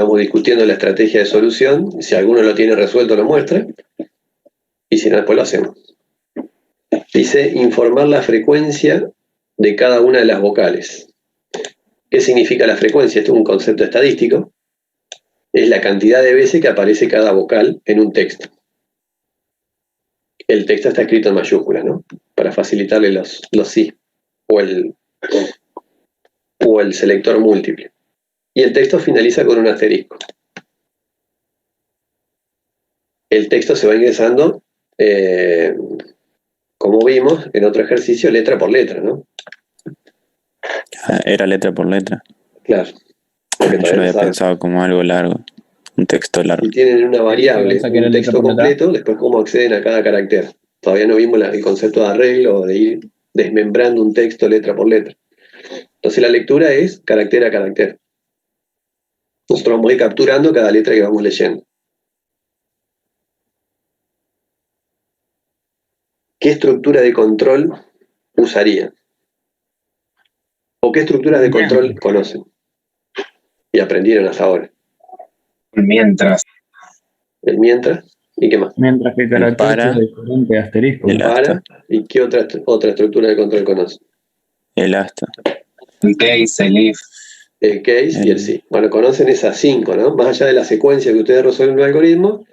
vamos discutiendo la estrategia de solución. Si alguno lo tiene resuelto, lo muestra. Y si no, después lo hacemos. Dice informar la frecuencia de cada una de las vocales. ¿Qué significa la frecuencia? Esto es un concepto estadístico. Es la cantidad de veces que aparece cada vocal en un texto. El texto está escrito en mayúsculas, ¿no? Para facilitarle los sí o el selector múltiple. Y el texto finaliza con un asterisco. El texto se va ingresando, como vimos en otro ejercicio, letra por letra, ¿no? Era letra por letra. Claro. Yo lo había pensado como algo largo, un texto largo. Si tienen una variable, un texto completo, después cómo acceden a cada carácter. Todavía no vimos el concepto de arreglo, de ir desmembrando un texto letra por letra. Entonces la lectura es carácter a carácter. Nosotros vamos a ir capturando cada letra que vamos leyendo. ¿Qué estructura de control usarían? ¿O qué estructuras de control conocen? Y aprendieron hasta ahora. Mientras. El mientras. ¿Y qué más? Mientras que carácter diferente, asterisco. El para. ¿Y qué otra estructura de control conocen? El hasta. El case, el if. El case y el sí. Bueno, conocen esas 5, ¿no? Más allá de la secuencia que ustedes resuelven en el algoritmo,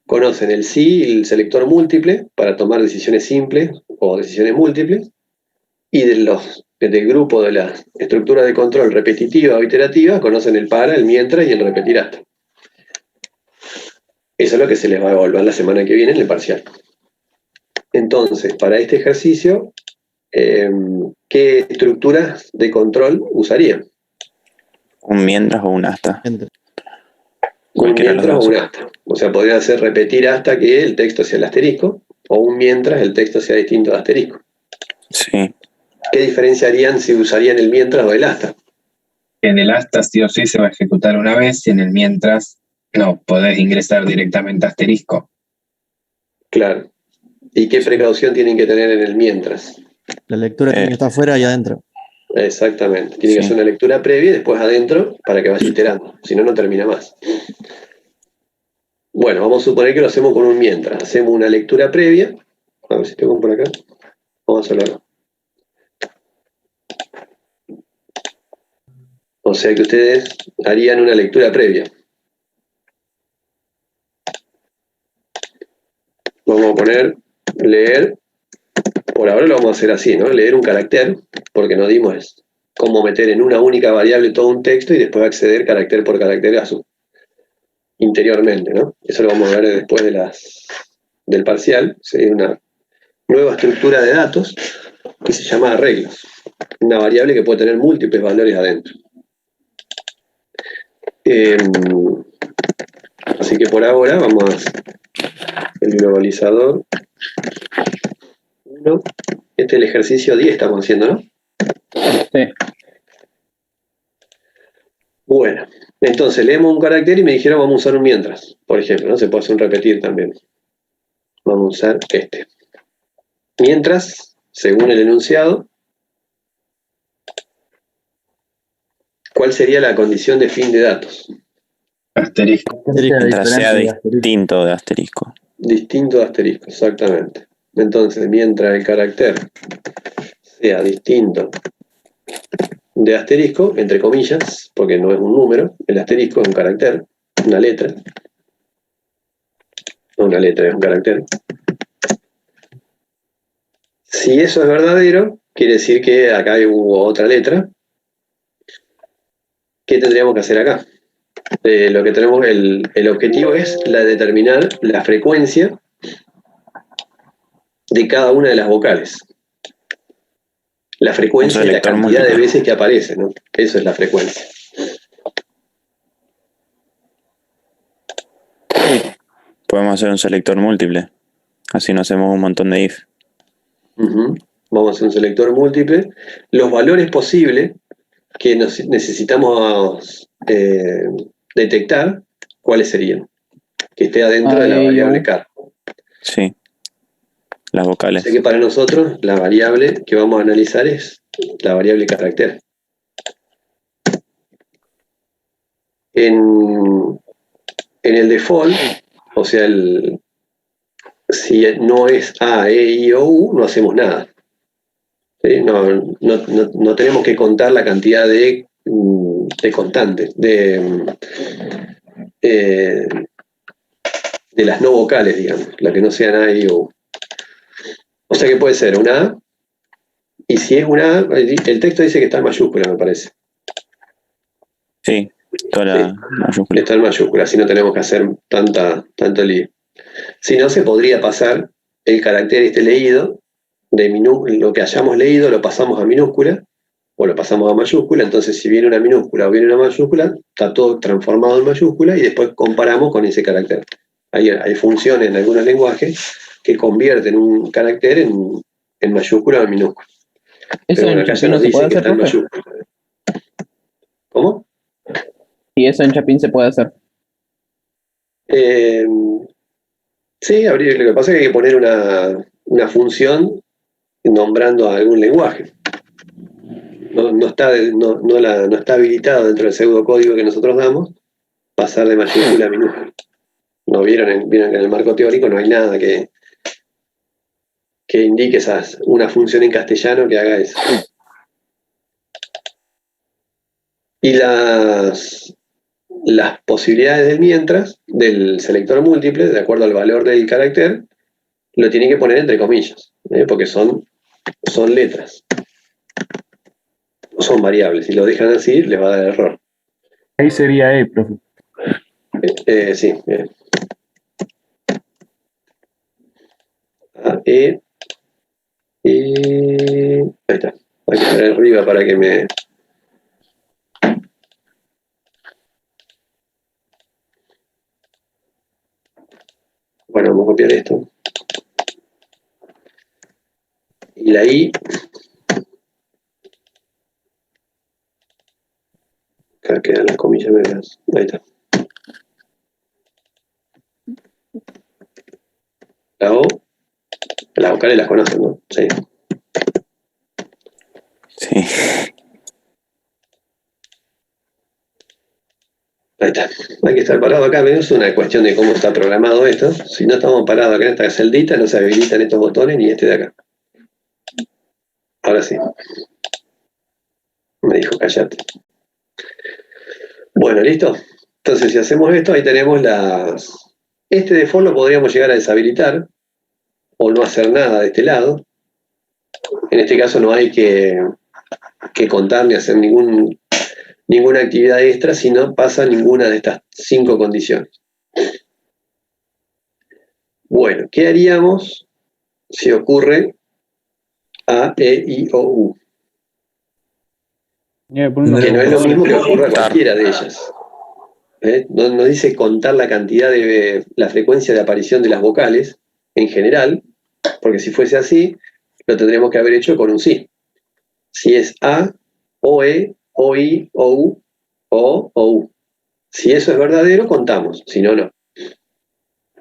conocen el sí y el selector múltiple para tomar decisiones simples o decisiones múltiples. Y del grupo de las estructuras de control repetitiva o iterativa, conocen el para, el mientras y el repetir hasta. Eso es lo que se les va a evaluar la semana que viene en el parcial. Entonces, para este ejercicio, ¿qué estructuras de control usarían? Un mientras o un hasta. Un mientras o un hasta. O sea, podría ser repetir hasta que el texto sea el asterisco, o un mientras el texto sea distinto al asterisco. Sí. ¿Qué diferenciarían si usarían el mientras o el hasta? En el hasta sí o sí se va a ejecutar una vez, y en el mientras no, podés ingresar directamente a asterisco. Claro. ¿Y qué precaución tienen que tener en el mientras? La lectura tiene que estar afuera y adentro. Exactamente. Tiene que hacer una lectura previa y después adentro para que vaya iterando. Si no, no termina más. Bueno, vamos a suponer que lo hacemos con un mientras. Hacemos una lectura previa. A ver si tengo por acá. Vamos a hacerlo. O sea que ustedes harían una lectura previa. Vamos a poner leer. Por ahora lo vamos a hacer así, ¿no? Leer un carácter, porque no dimos cómo meter en una única variable todo un texto y después acceder carácter por carácter a su interiormente, ¿no? Eso lo vamos a ver después del parcial. Sería una nueva estructura de datos que se llama arreglos. Una variable que puede tener múltiples valores adentro. Así que por ahora vamos a el globalizador 1. Este es el ejercicio 10 estamos haciendo, ¿no? Sí. Bueno, entonces leemos un carácter y me dijeron vamos a usar un mientras, por ejemplo, ¿no? Se puede hacer un repetir también. Vamos a usar este. Mientras, según el enunciado, ¿cuál sería la condición de fin de datos? Asterisco. Mientras sea distinto de asterisco. Distinto de asterisco, exactamente. Entonces, mientras el carácter sea distinto de asterisco, entre comillas, porque no es un número, el asterisco es un carácter, una letra. No una letra, es un carácter. Si eso es verdadero, quiere decir que acá hubo otra letra. ¿Qué tendríamos que hacer acá? Lo que tenemos, el objetivo es determinar la frecuencia de cada una de las vocales. La frecuencia es la cantidad de veces que aparece, ¿no? Eso es la frecuencia. Podemos hacer un selector múltiple. Así no hacemos un montón de if. Vamos a hacer un selector múltiple. Los valores posibles que necesitamos detectar, ¿cuáles serían? Que esté adentro de la variable car. Sí. Las vocales. Sé que para nosotros la variable que vamos a analizar es la variable carácter. En el default, o sea, si no es A, E, I o U, no hacemos nada. ¿Sí? No tenemos que contar la cantidad de constantes, de las no vocales, digamos, la que no sean A, I o U. O sea que puede ser una A, y si es una A, el texto dice que está en mayúscula, me parece. Sí, toda la mayúscula. Está en mayúscula, así no tenemos que hacer tanto lío. Si no, se podría pasar el carácter leído, lo que hayamos leído lo pasamos a minúscula, o lo pasamos a mayúscula, entonces si viene una minúscula o viene una mayúscula, está todo transformado en mayúscula y después comparamos con ese carácter. Hay funciones en algunos lenguajes que convierten un carácter en mayúscula o en minúscula. ¿Eso en Chapín no se puede hacer, profe? ¿Cómo? ¿Y eso en Chapín se puede hacer? Sí, lo que pasa es que hay que poner una función nombrando a algún lenguaje. No está habilitado dentro del pseudocódigo que nosotros damos pasar de mayúscula a minúscula. No vieron que en el marco teórico no hay nada que indique una función en castellano que haga eso. Y las posibilidades del mientras, del selector múltiple, de acuerdo al valor del carácter, lo tienen que poner entre comillas, porque son letras. No son variables. Si lo dejan así, les va a dar error. Ahí sería E, profe. Sí. Ahí está. Hay que estar arriba para que me... Bueno, vamos a copiar esto. Y la I... Acá quedan las comillas verdes. Ahí está. La O... Las vocales las conocen, ¿no? Sí. Sí. Ahí está. Hay que estar parado acá. Es una cuestión de cómo está programado esto. Si no estamos parados acá en esta celdita, no se habilitan estos botones ni este de acá. Ahora sí. Me dijo callate. Bueno, ¿listo? Entonces, si hacemos esto, ahí tenemos este default lo podríamos llegar a deshabilitar o no hacer nada de este lado. En este caso no hay que contar ni hacer ninguna actividad extra si no pasa ninguna de estas 5 condiciones. Bueno, ¿qué haríamos si ocurre A, E, I o U? Que no es lo mismo que ocurra a cualquiera de ellas. No dice contar la cantidad la frecuencia de aparición de las vocales en general, porque si fuese así, lo tendríamos que haber hecho con un sí. Si es A, o E, o I, o U, o U. Si eso es verdadero, contamos, si no, no.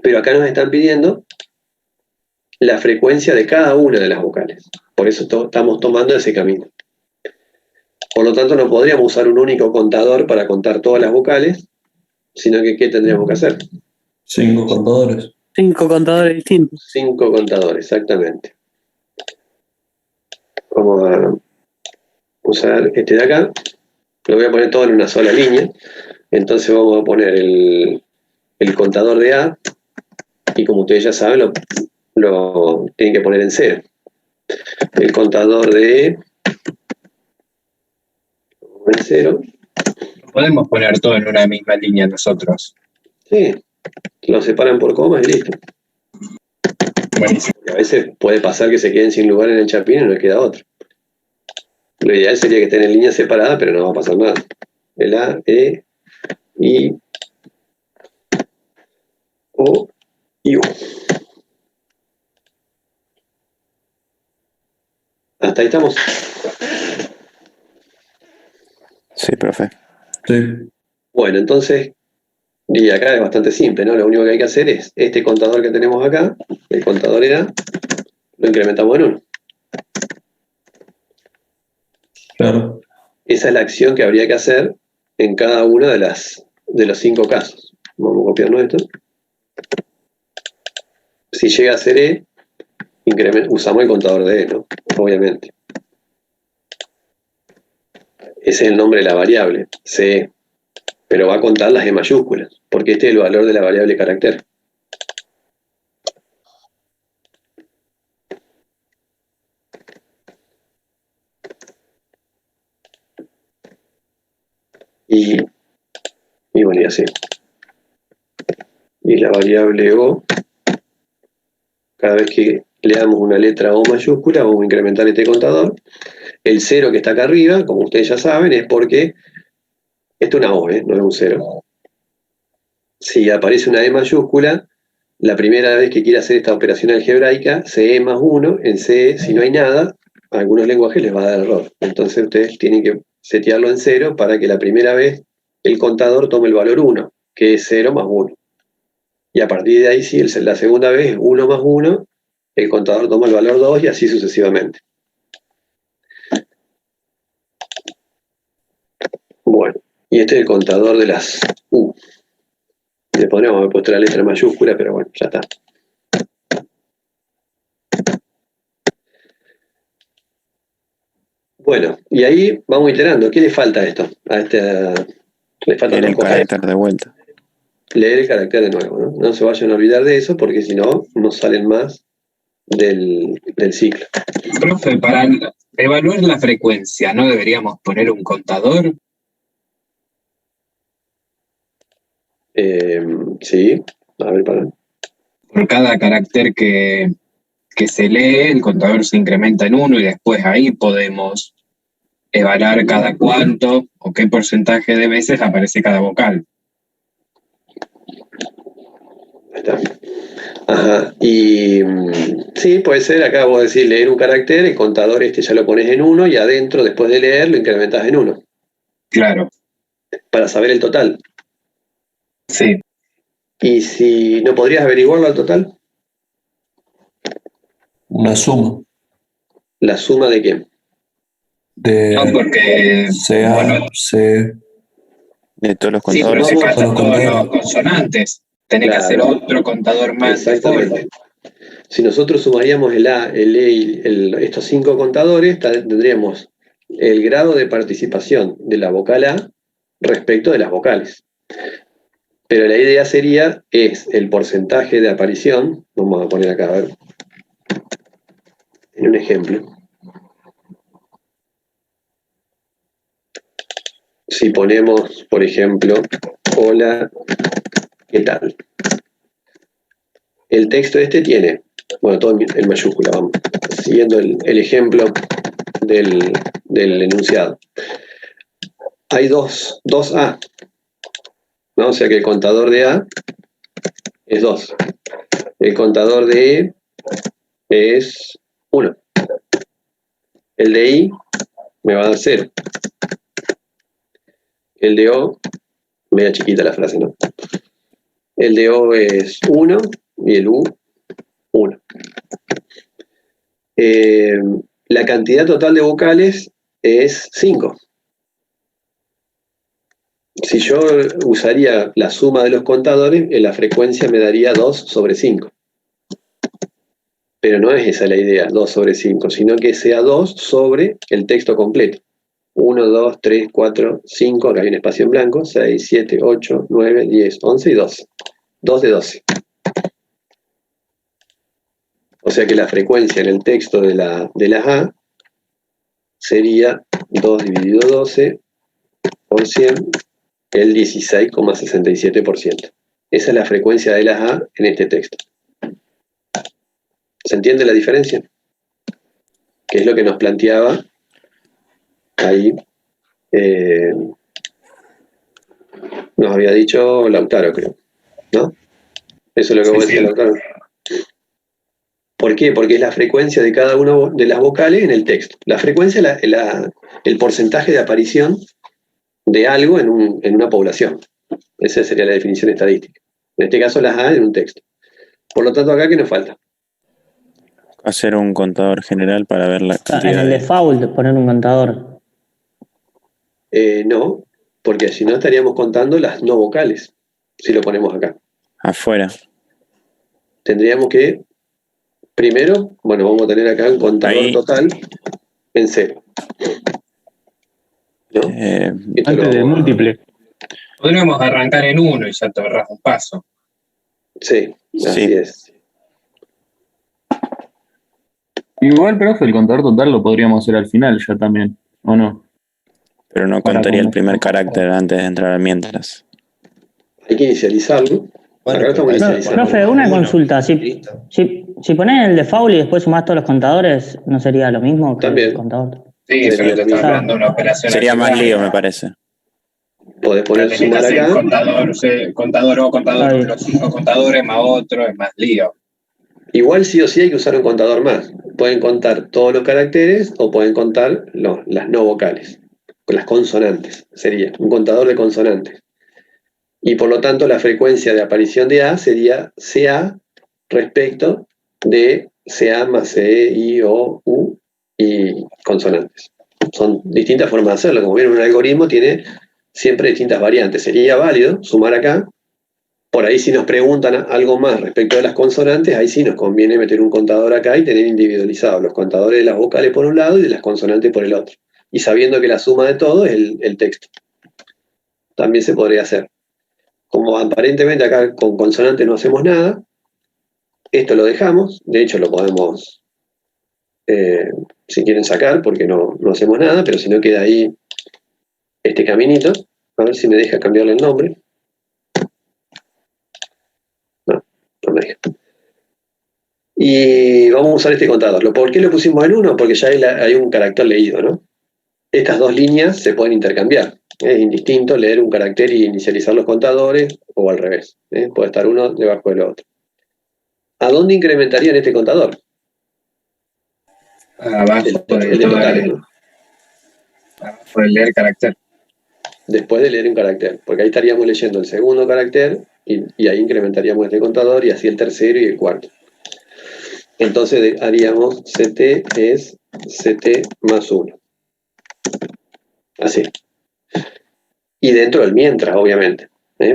Pero acá nos están pidiendo la frecuencia de cada una de las vocales. Por eso estamos tomando ese camino. Por lo tanto, no podríamos usar un único contador para contar todas las vocales, sino que ¿qué tendríamos que hacer? 5 contadores. 5 contadores distintos. 5 contadores, exactamente. Vamos a usar este de acá. Lo voy a poner todo en una sola línea. Entonces vamos a poner el contador de A, y como ustedes ya saben, lo tienen que poner en 0. El contador de E, en 0. Podemos poner todo en una misma línea nosotros. Sí, lo separan por comas y listo. Buenísimo. A veces puede pasar que se queden sin lugar en el chapín y no les queda otro. Lo ideal sería que estén en línea separada, pero no va a pasar nada. El A, E, I, O y U. ¿Hasta ahí estamos? Sí, profe. Sí. Bueno, entonces, y acá es bastante simple, ¿no? Lo único que hay que hacer es este contador que tenemos acá, el contador de A, lo incrementamos en 1. Claro. Esa es la acción que habría que hacer en cada una de las de los 5 casos. Vamos a copiarnos esto. Si llega a ser E, usamos el contador de E, ¿no? Obviamente. Ese es el nombre de la variable, CE. Pero va a contar las E mayúsculas, porque este es el valor de la variable carácter. Y bueno, y así. Y la variable O, cada vez que le damos una letra O mayúscula, vamos a incrementar este contador. El 0 que está acá arriba, como ustedes ya saben, es porque esto es una O, no es un 0. Si aparece una E mayúscula, la primera vez que quiera hacer esta operación algebraica, CE más 1, en CE, si no hay nada, a algunos lenguajes les va a dar error. Entonces ustedes tienen que setearlo en 0 para que la primera vez el contador tome el valor 1, que es 0 más 1. Y a partir de ahí, si la segunda vez es 1 más 1, el contador toma el valor 2 y así sucesivamente. Bueno, y este es el contador de las U. Le podríamos haber puesto la letra mayúscula, pero bueno, ya está. Bueno, y ahí vamos iterando. ¿Qué le falta a esto? Le falta Leer el carácter de vuelta. Leer el carácter de nuevo, ¿no? No se vayan a olvidar de eso, porque si no, no salen más del ciclo. Profe, para evaluar la frecuencia, ¿no deberíamos poner un contador? Sí, a ver, para. Por cada carácter que se lee, el contador se incrementa en 1 y después ahí podemos evaluar cada cuánto o qué porcentaje de veces aparece cada vocal. Ahí está. Ajá, y sí, puede ser, acá vos decís leer un carácter, el contador este ya lo pones en 1 y adentro, después de leer, lo incrementás en 1. Claro. Para saber el total. Sí. ¿Y si no podrías averiguarlo al total? Una suma. ¿La suma de qué? No, porque sea, bueno, De todos los sí, pero contadores. si faltan todos contadores. los consonantes, tenés que hacer otro contador más de Exactamente. Si nosotros sumaríamos el A, el E y estos 5 contadores, tendríamos el grado de participación de la vocal A respecto de las vocales. Pero la idea es el porcentaje de aparición. Vamos a poner acá, a ver, en un ejemplo. Si ponemos, por ejemplo, hola, ¿qué tal? El texto este tiene, bueno, todo en mayúscula, vamos, siguiendo el ejemplo del enunciado. Hay dos A, ¿no? O sea que el contador de A es 2. El contador de E es 1. El de I me va a dar 0. El de O, media chiquita la frase, ¿no? El de O es 1 y el U, 1. La cantidad total de vocales es 5. Si yo usaría la suma de los contadores, la frecuencia me daría 2 sobre 5. Pero no es esa la idea, 2 sobre 5, sino que sea 2 sobre el texto completo. 1, 2, 3, 4, 5, acá hay un espacio en blanco, 6, 7, 8, 9, 10, 11 y 12. 2 de 12. O sea que la frecuencia en el texto de la A sería 2 dividido 12 por 100, el 16,67%. Esa es la frecuencia de las A en este texto. ¿Se entiende la diferencia? Que es lo que nos planteaba ahí. Nos había dicho Lautaro, creo. ¿No? Eso es lo que vos decías, Lautaro. ¿Por qué? Porque es la frecuencia de cada una de las vocales en el texto. La frecuencia es el porcentaje de aparición de algo en una población. Esa sería la definición estadística. En este caso las A en un texto. Por lo tanto, acá, ¿qué nos falta? Hacer un contador general para ver la En cantidad el default poner un contador. No, porque si no estaríamos contando las no vocales, si lo ponemos acá. Afuera. Tendríamos que, primero, bueno, vamos a tener acá un contador Ahí. total en 0. ¿No? Esto Antes del múltiple. Podríamos arrancar en 1 y ya te ahorras un paso. Sí, así Sí. es. Igual, profe, el contador total lo podríamos hacer al final ya también, ¿o no? Pero no Para contaría el como- primer carácter antes de entrar al mientras. Hay que inicializarlo. Bueno, Acá estamos pero- inicializando. Profe, una Uno. consulta. Listo. Si pones el default y después sumás todos los contadores, ¿no sería lo mismo que También. el contador? Sí, Sería pero te lo está mismo. hablando de una operación. Sería más algebraica. lío, me parece. Podés Pero poner tenés que sumar hacer acá. contador o contador, Ahí. los 5 contadores más otro, es más lío. Igual sí o sí hay que usar un contador más. Pueden contar todos los caracteres o pueden contar las no vocales, las consonantes. Sería un contador de consonantes. Y por lo tanto la frecuencia de aparición de A sería CA respecto de CA más CE, I, O, U y consonantes. Son distintas formas de hacerlo. Como vieron, un algoritmo tiene siempre distintas variantes. Sería válido sumar acá. Por ahí si nos preguntan algo más respecto de las consonantes, ahí sí nos conviene meter un contador acá y tener individualizados los contadores de las vocales por un lado y de las consonantes por el otro. Y sabiendo que la suma de todo es el texto. También se podría hacer. Como aparentemente acá con consonantes no hacemos nada, esto lo dejamos. De hecho lo podemos, si quieren sacar, porque no hacemos nada, pero si no queda ahí este caminito. A ver si me deja cambiarle el nombre. No me deja. Y vamos a usar este contador. ¿Por qué lo pusimos en 1? Porque ya hay un carácter leído, ¿no? Estas dos líneas se pueden intercambiar. Es indistinto leer un carácter y inicializar los contadores o al revés. Puede estar uno debajo del otro. ¿A dónde incrementarían este contador? Abajo El de totales, ¿no? Abajo del leer carácter. Después de leer un carácter, porque ahí estaríamos leyendo el segundo carácter y ahí incrementaríamos este contador y así el tercero y el cuarto. Entonces haríamos CT es CT más 1. Así. Y dentro del mientras, obviamente,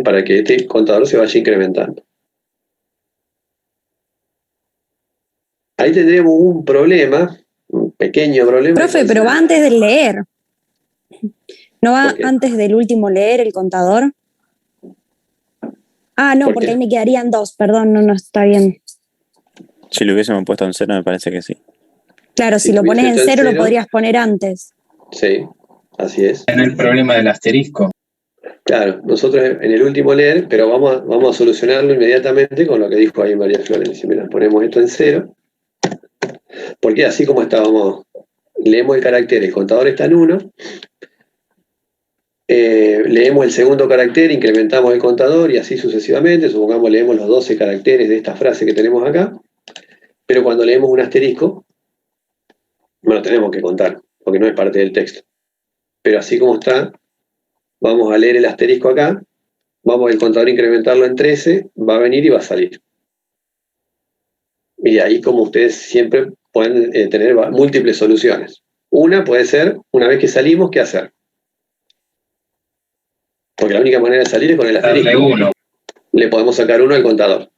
para que este contador se vaya incrementando. Ahí tendríamos un problema, un pequeño problema. Profe, pero va antes del leer. ¿No va ¿Por qué? antes del último leer el contador? Ah, no, ¿Por porque qué? ahí me quedarían 2, perdón, no está bien. Si lo hubiésemos puesto en 0, me parece que sí. Claro, Si si lo hubiese pones en hecho en 0 lo cero. podrías poner antes. Sí, así es. En el problema del asterisco. Claro, nosotros en el último leer, pero vamos a solucionarlo inmediatamente con lo que dijo ahí María Florencia. Mira, ponemos esto en 0, porque así como estábamos, leemos el carácter, el contador está en 1, leemos el segundo carácter, incrementamos el contador y así sucesivamente. Supongamos leemos los 12 caracteres de esta frase que tenemos acá, pero cuando leemos un asterisco, no lo tenemos que contar, porque no es parte del texto. Pero así como está, vamos a leer el asterisco acá, vamos el contador a incrementarlo en 13, va a venir y va a salir. Y ahí, como ustedes siempre pueden tener múltiples soluciones. Una puede ser, una vez que salimos, ¿qué hacer? Porque la única manera de salir es con el Darle asterisco. 1. Le podemos sacar 1 al contador.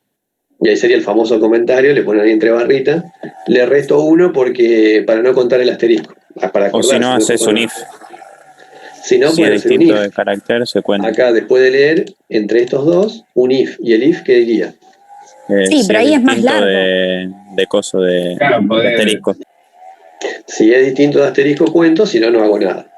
Y ahí sería el famoso comentario, le ponen ahí entre barritas, le resto 1 porque para no contar el asterisco. Para O si acordarse, no, haces un if. Si no, Si pueden es hacer un distinto if. de carácter, se cuenta. Acá, después de leer, entre estos dos, un if. ¿Y el if qué diría? Sí, Si pero ahí es más distinto largo. de coso de Claro, podés- asterisco. Si es distinto de asterisco, cuento, si no, no hago nada.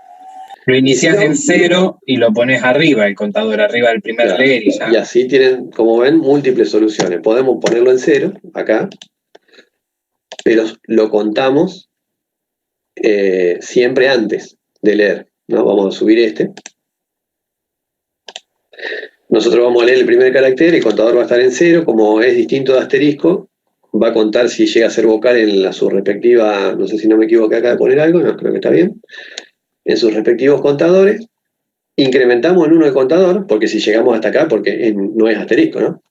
Lo iniciás Si no- en 0 y lo pones arriba, el contador arriba del primer Claro. leer y ya. Y así tienen, como ven, múltiples soluciones. Podemos ponerlo en 0, acá, pero lo contamos siempre antes de leer, ¿no? Vamos a subir este. Nosotros vamos a leer el primer carácter, el contador va a estar en 0, como es distinto de asterisco, va a contar si llega a ser vocal en su respectiva, no sé si no me equivoqué acá de poner algo, no, creo que está bien, en sus respectivos contadores, incrementamos en 1 el contador, porque si llegamos hasta acá, porque no es asterisco, ¿no?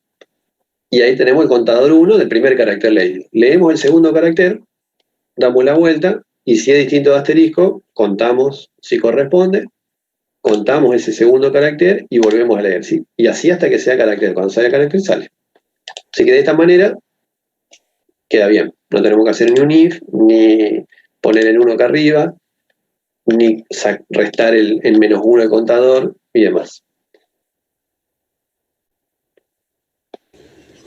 Y ahí tenemos el contador 1 del primer carácter leído. Leemos el segundo carácter, damos la vuelta, y si es distinto de asterisco, contamos si corresponde, contamos ese segundo carácter y volvemos a leer, ¿sí? Y así hasta que sea carácter. Cuando sale carácter, sale. Así que de esta manera queda bien. No tenemos que hacer ni un if, ni poner el 1 acá arriba, ni restar el -1 al contador y demás.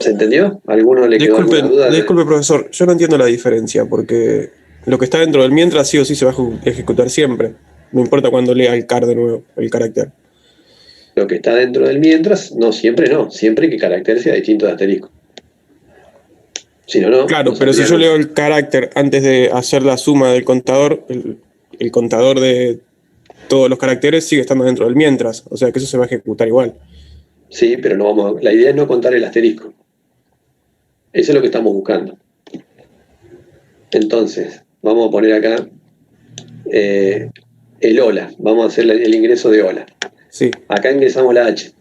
¿Se entendió? ¿Alguno le quedó alguna duda? Disculpe, profesor, yo no entiendo la diferencia, porque lo que está dentro del mientras sí o sí se va a ejecutar siempre. No importa cuando lea el car de nuevo, el carácter. Lo que está dentro del mientras, no, siempre que carácter sea distinto de asterisco. Si no, no. Claro, no pero si yo leo el carácter antes de hacer la suma del contador, el contador de todos los caracteres sigue estando dentro del mientras, o sea que eso se va a ejecutar igual. Sí, pero no vamos la idea es no contar el asterisco. Eso es lo que estamos buscando. Entonces, vamos a poner acá el hola. Vamos a hacer el ingreso de hola. Sí. Acá ingresamos la H.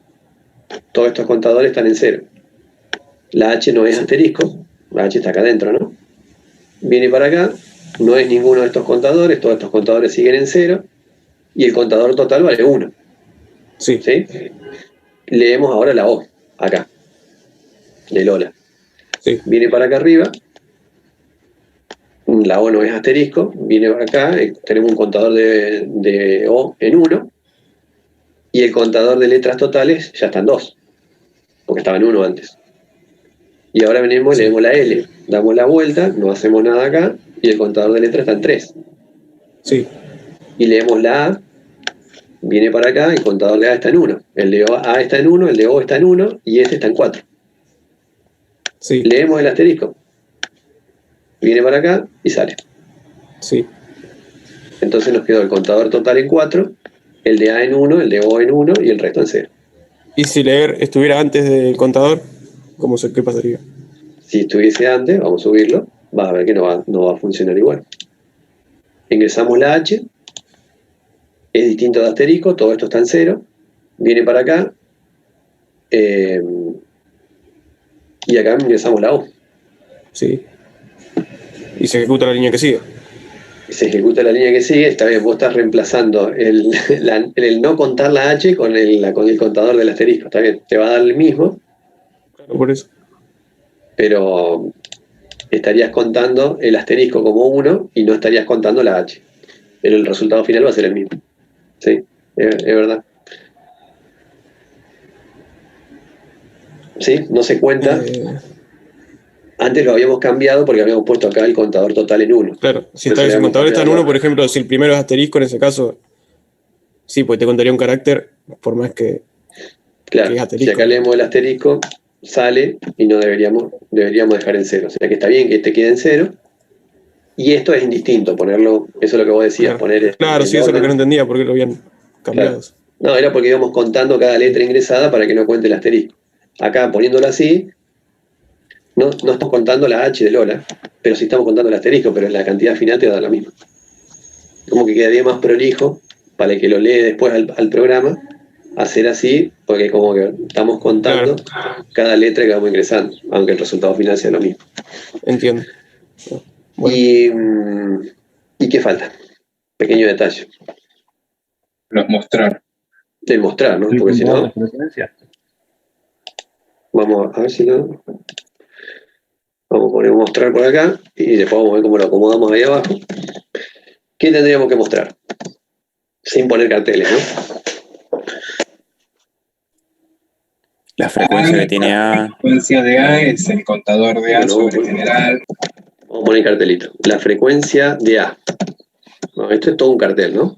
Todos estos contadores están en 0. La H no es asterisco. La H está acá adentro, ¿no? Viene para acá. No es ninguno de estos contadores. Todos estos contadores siguen en 0. Y el contador total vale 1. Sí. ¿Sí? Leemos ahora la O. Acá. Del hola. Sí. Viene para acá arriba. La O no es asterisco. Viene para acá. Tenemos un contador de O en 1. Y el contador de letras totales ya está en 2. Porque estaba en 1 antes. Y ahora venimos, Sí. leemos la L. Damos la vuelta. No hacemos nada acá. Y el contador de letras está en 3. Sí. Y leemos la A. Viene para acá. El contador de A está en 1. El de A está en 1. El de O está en 1. Y este está en 4. Sí. Leemos el asterisco. Viene para acá y sale. Sí. Entonces nos quedó el contador total en 4, el de A en 1, el de O en 1 y el resto en 0. ¿Y si leer estuviera antes del contador? ¿Qué pasaría? Si estuviese antes, vamos a subirlo, vas a ver que no va a funcionar igual. Ingresamos la H, es distinto de asterisco, todo esto está en 0, viene para acá, y acá ingresamos la O. Sí. Y se ejecuta la línea que sigue. Se ejecuta la línea que sigue, está bien, vos estás reemplazando el no contar la H con el contador del asterisco, está bien, te va a dar el mismo. Claro, por eso. Pero estarías contando el asterisco como 1 y no estarías contando la H. Pero el resultado final va a ser el mismo. Sí, es verdad. ¿Sí? No se cuenta. Antes lo habíamos cambiado porque habíamos puesto acá el contador total en 1. Claro, si el contador está en 1, por ejemplo, si el primero es asterisco, en ese caso, sí, pues te contaría un carácter, por más que, claro, que es asterisco. Si acá leemos el asterisco, sale y no deberíamos dejar en 0. O sea que está bien que este quede en 0. Y esto es indistinto, ponerlo, eso es lo que vos decías, Claro, poner claro, sí, eso es lo que no entendía, porque lo habían cambiado. Claro. No, era porque íbamos contando cada letra ingresada para que no cuente el asterisco. Acá, poniéndolo así, no estamos contando la H de Lola, pero sí estamos contando el asterisco, pero la cantidad final te da la misma. Como que quedaría más prolijo para el que lo lee después al programa, hacer así, porque como que estamos contando cada letra que vamos ingresando, aunque el resultado final sea lo mismo. Entiendo. Bueno. ¿Y qué falta? Pequeño detalle. Los mostrar. Del mostrar, ¿no? Porque si no... Vamos a ver si no... Vamos a poner mostrar por acá y después vamos a ver cómo lo acomodamos ahí abajo. ¿Qué tendríamos que mostrar? Sin poner carteles, ¿no? La frecuencia que tiene A. La frecuencia de A es el contador de A sobre general. Vamos a poner cartelito. La frecuencia de A. No, esto es todo un cartel, ¿no?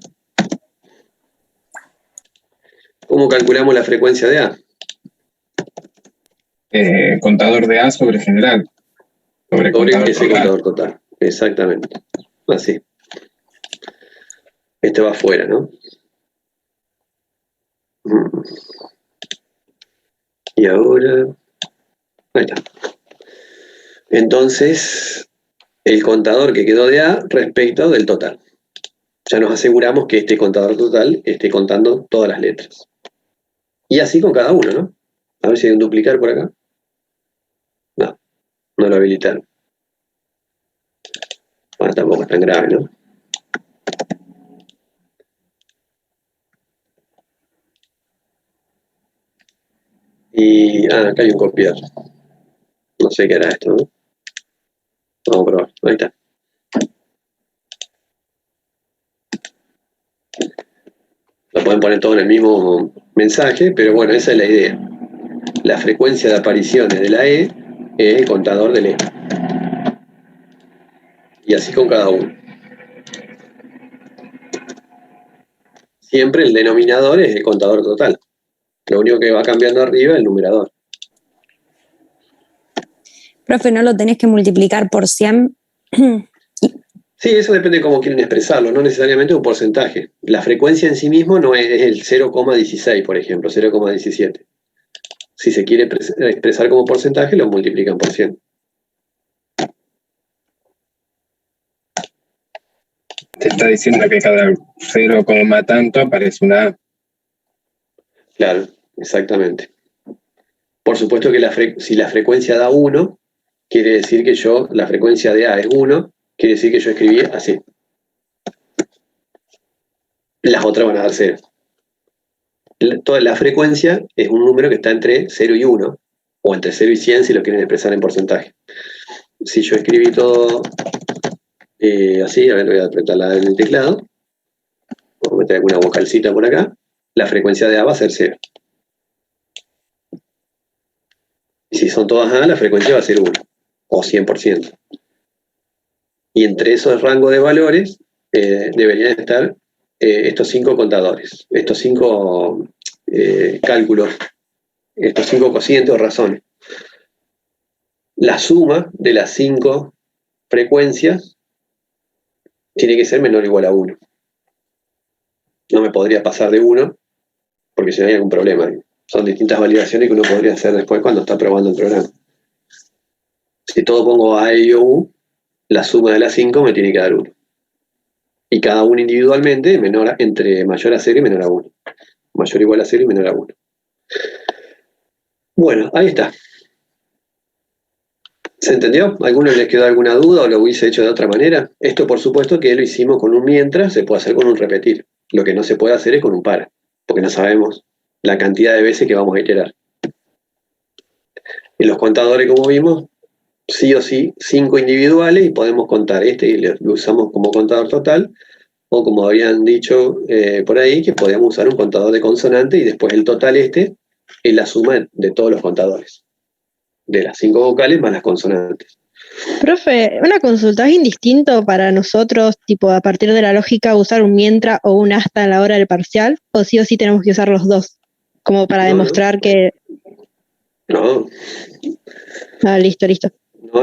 ¿Cómo calculamos la frecuencia de A? Contador de A sobre general. Sobre ese contador total. Exactamente. Así. Este va afuera, ¿no? Y ahora... Ahí está. Entonces, el contador que quedó de A respecto del total. Ya nos aseguramos que este contador total esté contando todas las letras. Y así con cada uno, ¿no? A ver si hay un duplicar por acá. No lo habilitaron. Bueno, tampoco es tan grave, ¿no? Y acá hay un copiar. No sé qué era esto, ¿no? Vamos a probar. Ahí está. Lo pueden poner todo en el mismo mensaje, pero bueno, esa es la idea. La frecuencia de apariciones de la E es el contador del E. Y así con cada uno. Siempre el denominador es el contador total. Lo único que va cambiando arriba es el numerador. Profe, ¿no lo tenés que multiplicar por 100? Sí, eso depende de cómo quieren expresarlo, no necesariamente un porcentaje. La frecuencia en sí mismo no es el 0,16, por ejemplo, 0,17. Si se quiere expresar como porcentaje, lo multiplican por 100. Te está diciendo que cada 0, tanto aparece una A. Claro, exactamente. Por supuesto que si la frecuencia da 1, quiere decir que la frecuencia de A es 1, quiere decir que yo escribí así. Las otras van a dar 0. Toda la frecuencia es un número que está entre 0 y 1, o entre 0 y 100 si lo quieren expresar en porcentaje. Si yo escribí todo así, a ver, voy a apretarla en el teclado, voy a meter alguna vocalcita por acá, la frecuencia de A va a ser 0. Y si son todas A, la frecuencia va a ser 1, o 100%. Y entre esos rangos de valores deberían estar estos 5 contadores, estos 5 cálculos, estos 5 cocientes o razones. La suma de las 5 frecuencias tiene que ser menor o igual a 1. No me podría pasar de 1, porque si no hay algún problema. Son distintas validaciones que uno podría hacer después cuando está probando el programa. Si todo pongo A, E, I, O, U, la suma de las 5 me tiene que dar 1. Y cada uno individualmente entre mayor a 0 y menor a 1. Mayor o igual a 0 y menor a 1. Bueno, ahí está. ¿Se entendió? ¿A alguno les quedó alguna duda o lo hubiese hecho de otra manera? Esto, por supuesto, que lo hicimos con un mientras, se puede hacer con un repetir. Lo que no se puede hacer es con un para, porque no sabemos la cantidad de veces que vamos a iterar. En los contadores, como vimos, sí o sí, 5 individuales y podemos contar y lo usamos como contador total, o como habían dicho por ahí, que podíamos usar un contador de consonante y después el total es la suma de todos los contadores, de las 5 vocales más las consonantes. Profe, una consulta, ¿es indistinto para nosotros, tipo, a partir de la lógica, usar un mientras o un hasta a la hora del parcial? ¿O sí tenemos que usar los dos? Como para demostrar que... No. Ah, listo.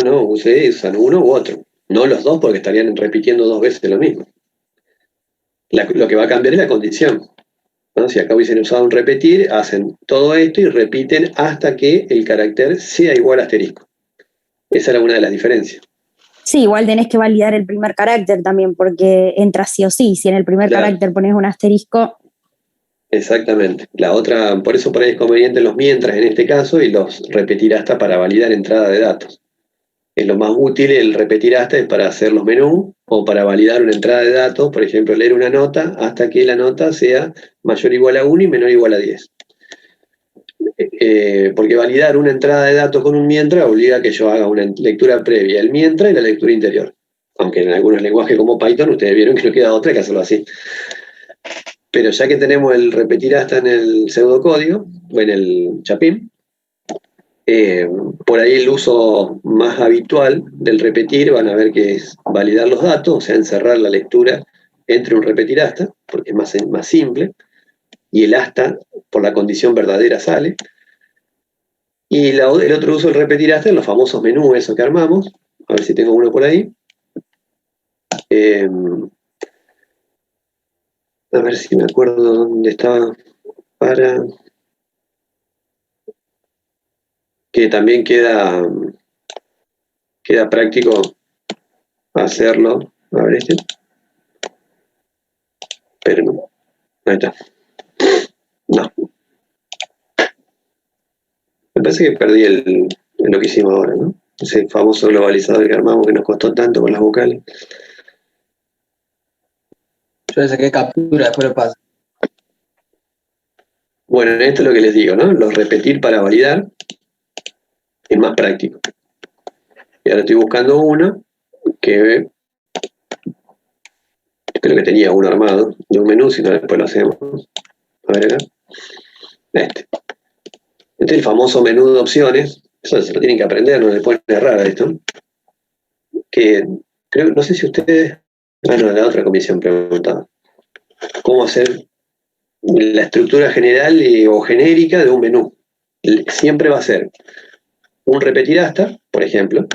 No, usan uno u otro. No los dos porque estarían repitiendo 2 veces lo mismo. Lo que va a cambiar es la condición, ¿no? Si acá hubiesen usado un repetir, hacen todo esto y repiten hasta que el carácter sea igual a asterisco. Esa era una de las diferencias. Sí, igual tenés que validar el primer carácter también, porque entra sí o sí. Si en el primer carácter pones un asterisco... Exactamente. La otra, por eso por ahí es conveniente los mientras en este caso y los repetir hasta para validar entrada de datos. Es lo más útil el repetir hasta es para hacer los menús o para validar una entrada de datos, por ejemplo, leer una nota hasta que la nota sea mayor o igual a 1 y menor o igual a 10. Porque validar una entrada de datos con un mientras obliga a que yo haga una lectura previa, el mientras y la lectura interior. Aunque en algunos lenguajes como Python ustedes vieron que no queda otra que hacerlo así. Pero ya que tenemos el repetir hasta en el pseudocódigo, o en el chapín, por ahí el uso más habitual del repetir van a ver que es validar los datos, o sea, encerrar la lectura entre un repetir hasta, porque es más simple, y el hasta por la condición verdadera sale. Y el otro uso del repetir hasta en los famosos menús, esos que armamos, a ver si tengo uno por ahí. A ver si me acuerdo dónde estaba para... Que también queda práctico hacerlo. A ver pero no. Ahí está. No. Me parece que perdí lo que hicimos ahora, ¿no? Ese famoso globalizador que armamos que nos costó tanto con las vocales. Yo le saqué captura, después lo paso. Bueno, esto es lo que les digo, ¿no? Los repetir para validar es más práctico. Y ahora estoy buscando uno que creo que tenía uno armado de un menú, si no después lo hacemos. A ver acá. Este es el famoso menú de opciones. Eso se lo tienen que aprender, no le pueden errar a esto. Que creo, no sé si ustedes... Bueno, la otra comisión preguntaba. ¿Cómo hacer la estructura general o genérica de un menú? Siempre va a ser un repetir hasta, por ejemplo,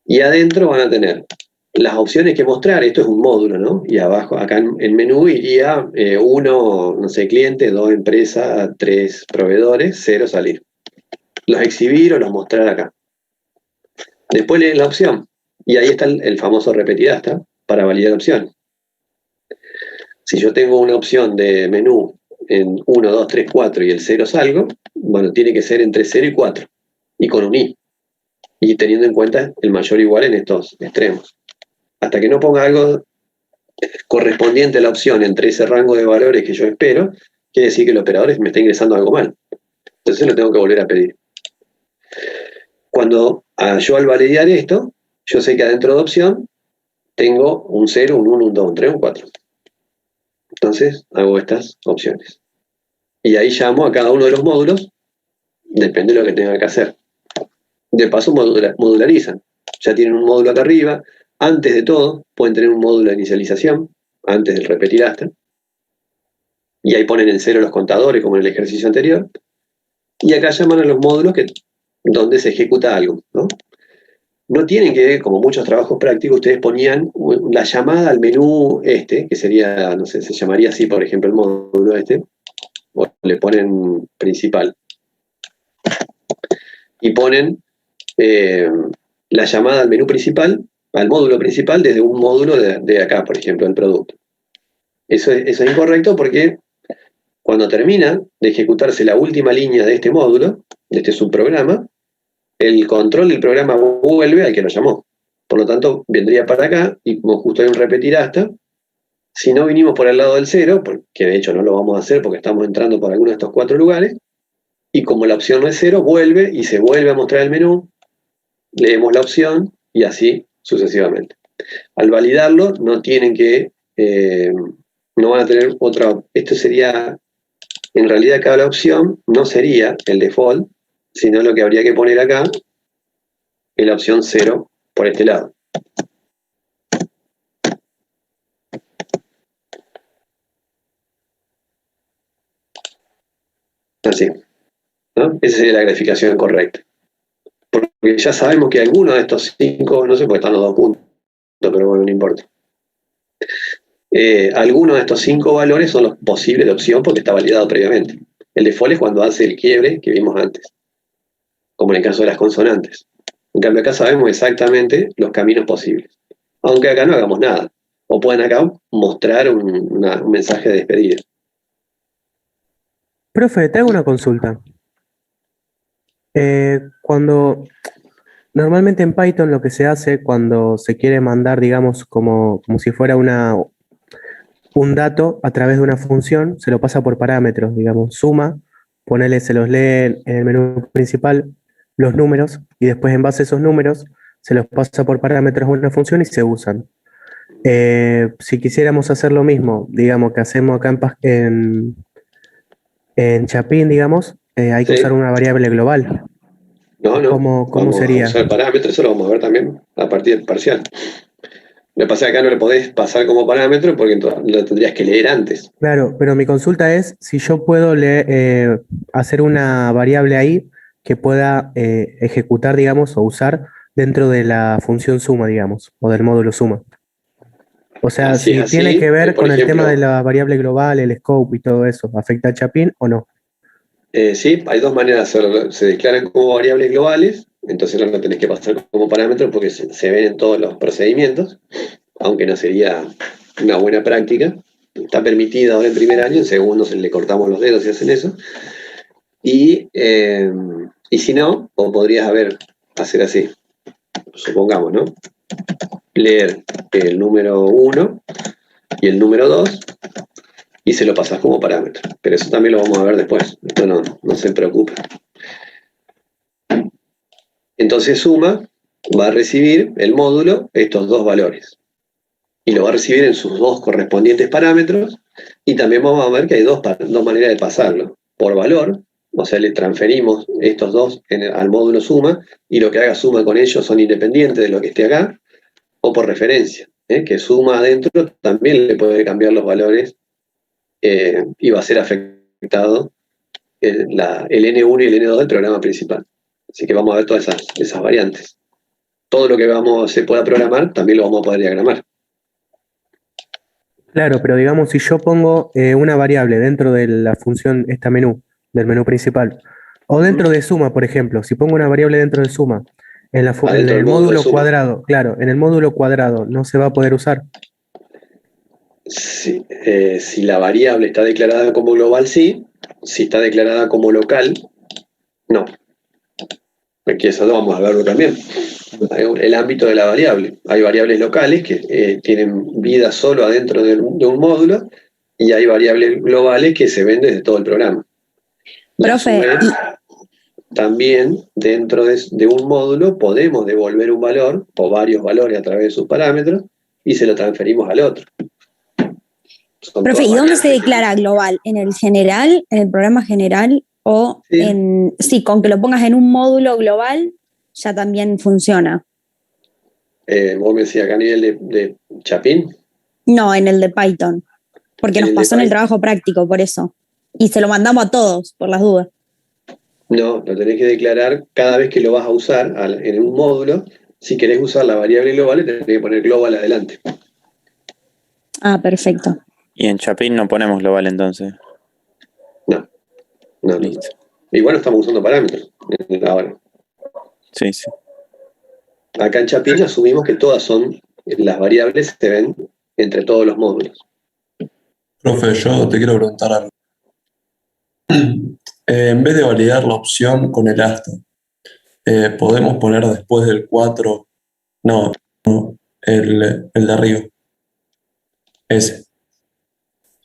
y adentro van a tener las opciones que mostrar. Esto es un módulo, ¿no? Y abajo, acá en menú iría 1, no sé, cliente, 2, empresa, 3, proveedores, 0, salir. Los exhibir o los mostrar acá. Después leen la opción, y ahí está el famoso repetir hasta para validar opciones. Si yo tengo una opción de menú en 1, 2, 3, 4 y el 0 salgo, bueno, tiene que ser entre 0 y 4, y con un i. Y teniendo en cuenta el mayor o igual en estos extremos. Hasta que no ponga algo correspondiente a la opción entre ese rango de valores que yo espero, quiere decir que el operador me está ingresando algo mal. Entonces lo tengo que volver a pedir. Cuando yo al validar esto, yo sé que adentro de opción tengo un 0, un 1, un 2, un 3, un 4. Entonces hago estas opciones. Y ahí llamo a cada uno de los módulos, depende de lo que tenga que hacer. De paso modularizan. Ya tienen un módulo acá arriba. Antes de todo, pueden tener un módulo de inicialización, antes del repetir hasta. Y ahí ponen en 0 los contadores, como en el ejercicio anterior. Y acá llaman a los módulos donde se ejecuta algo, ¿no? No tienen que, como muchos trabajos prácticos, ustedes ponían la llamada al menú que sería, no sé, se llamaría así, por ejemplo, el módulo o le ponen principal. Y ponen la llamada al menú principal, al módulo principal, desde un módulo de acá, por ejemplo, el producto. Eso es incorrecto porque cuando termina de ejecutarse la última línea de este módulo, de este subprograma, el control del programa vuelve al que lo llamó. Por lo tanto, vendría para acá, y como justo hay un repetir hasta, si no vinimos por el lado del 0, porque de hecho no lo vamos a hacer porque estamos entrando por alguno de estos 4 lugares, y como la opción no es 0, vuelve y se vuelve a mostrar el menú, leemos la opción y así sucesivamente. Al validarlo, no tienen que, no van a tener otra, esto sería, en realidad cada opción no sería el default, sino lo que habría que poner acá es la opción 0 por este lado. Así, ¿no? Esa sería la graficación correcta. Porque ya sabemos que alguno de estos 5, no sé por qué están los 2 puntos, pero bueno, no importa. Algunos de estos 5 valores son los posibles de opción porque está validado previamente. El default es cuando hace el quiebre que vimos antes, como en el caso de las consonantes. En cambio acá sabemos exactamente los caminos posibles, aunque acá no hagamos nada. O pueden acá mostrar un mensaje de despedida. Profe, te hago una consulta. Cuando normalmente en Python lo que se hace cuando se quiere mandar, digamos, como si fuera un dato a través de una función, se lo pasa por parámetros, digamos, suma, ponele, se los lee en el menú principal los números y después en base a esos números se los pasa por parámetros a una función y se usan. Si quisiéramos hacer lo mismo, digamos, que hacemos acá en Chapin, digamos, hay que usar una variable global. No. ¿Cómo sería? Usar parámetros, eso lo vamos a ver también a partir del parcial. Lo que pasa es que acá no le podés pasar como parámetro porque lo tendrías que leer antes. Claro, pero mi consulta es si yo puedo hacer una variable ahí que pueda ejecutar, digamos, o usar dentro de la función suma, digamos, o del módulo suma. O sea, si tiene que ver con el tema de la variable global, el scope y todo eso, ¿afecta a Chapin o no? Sí, hay 2 maneras de hacerlo. Se declaran como variables globales, entonces no lo tenés que pasar como parámetro porque se ven en todos los procedimientos, aunque no sería una buena práctica. Está permitida ahora en primer año, en segundo le cortamos los dedos si hacen eso. Y si no, o podrías hacer así, supongamos, ¿no? Leer el número 1 y el número 2 y se lo pasás como parámetro. Pero eso también lo vamos a ver después. Esto no se preocupe. Entonces suma va a recibir el módulo estos dos valores. Y lo va a recibir en sus dos correspondientes parámetros. Y también vamos a ver que hay dos maneras de pasarlo. Por valor, o sea, le transferimos estos dos al módulo suma, y lo que haga suma con ellos son independientes de lo que esté acá, o por referencia, que suma adentro también le puede cambiar los valores y va a ser afectado el N1 y el N2 del programa principal. Así que vamos a ver todas esas variantes. Todo lo que se pueda programar también lo vamos a poder diagramar. Claro, pero digamos, si yo pongo una variable dentro de la función del menú principal, o dentro de suma, por ejemplo, si pongo una variable dentro de suma, en el módulo cuadrado, claro, en el módulo cuadrado no se va a poder usar. Si la variable está declarada como global, sí. Si está declarada como local, no. Aquí eso lo vamos a verlo también. El ámbito de la variable. Hay variables locales que tienen vida solo adentro de un módulo, y hay variables globales que se ven desde todo el programa. Profe, también dentro de un módulo podemos devolver un valor o varios valores a través de sus parámetros y se lo transferimos al otro. Profe, ¿y dónde se declara global? ¿En el general, en el programa general? O sí, con que lo pongas en un módulo global ya también funciona. ¿Vos me decías acá a nivel de Chapín? No, en el de Python. Porque nos pasó en el trabajo práctico, por eso. Y se lo mandamos a todos, por las dudas. No, lo tenés que declarar cada vez que lo vas a usar en un módulo. Si querés usar la variable global, tenés que poner global adelante. Ah, perfecto. Y en Chapin no ponemos global entonces. No. Listo. Y bueno, estamos usando parámetros ahora. Sí. Acá en Chapin asumimos que todas las variables se ven entre todos los módulos. Profe, yo te quiero preguntar algo. En vez de validar la opción con el asta, podemos poner después del 4, el de arriba. Ese.